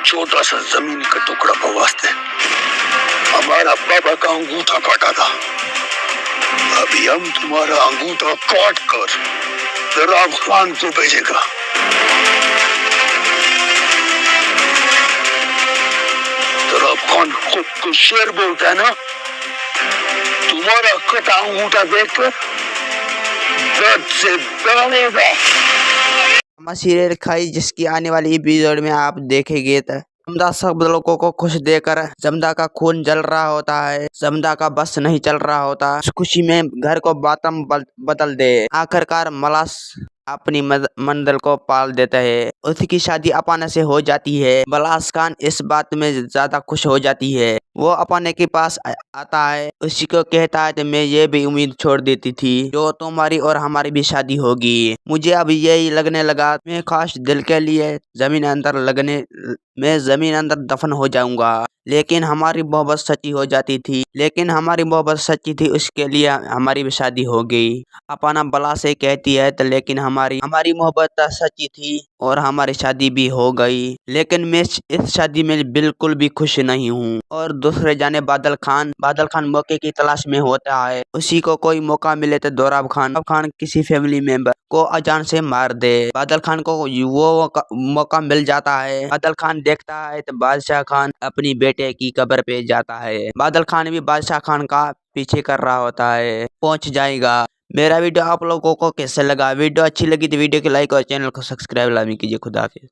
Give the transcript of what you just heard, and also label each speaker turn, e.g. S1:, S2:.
S1: छोटा सा जमीन का टुकड़ा बवास्ते हमारा बाबा का अंगूठा काटा था। अभी हम तुम्हारा अंगूठा काट कर जराब खान को भेजेगा। जराब खान खुद को शेर बोलता है ना। तुम्हारा कटा अंगूठा देखकर दर्द से दौड़ेगा।
S2: सीरियल खाई जिसकी आने वाली एपिसोड में आप देखेंगे जमदा सब लोगों को खुश देकर जमदा का खून जल रहा होता है। जमदा का बस नहीं चल रहा होता। उस खुशी में घर को बातम बदल दे। आखिरकार मलास अपनी मंजिल को पाल देता है। उसकी शादी अपाना से हो जाती है। बलास खान इस बात में ज्यादा खुश हो जाती है। वो अपाने के पास आता है, उसी को कहता है कि मैं ये भी उम्मीद छोड़ देती थी जो तुम्हारी और हमारी भी शादी होगी। मुझे अब यही लगने लगा मैं खास दिल के लिए जमीन अंदर दफन हो जाऊंगा। लेकिन हमारी मोहब्बत सच्ची हो जाती थी। उसके लिए हमारी भी शादी हो गई। अपाना बला से कहती है तो लेकिन हमारी मोहब्बत सच्ची थी और हमारी शादी भी हो गई। लेकिन मैं इस शादी में बिल्कुल भी खुश नहीं हूँ। और दूसरे जाने बादल खान मौके की तलाश में होता है। उसी को कोई मौका मिले तो दोराब खान किसी फैमिली मेंबर को अचान से मार दे। बादल खान को वो मौका मिल जाता है। बादल खान देखता है तो बादशाह खान अपनी बेटे की कब्र पे जाता है। बादल खान भी बादशाह खान का पीछे कर रहा होता है, पहुंच जाएगा। मेरा वीडियो आप लोगों को कैसे लगा? वीडियो अच्छी लगी तो वीडियो को लाइक और चैनल को सब्सक्राइब लाजमी कीजिए। खुदा हाफिज।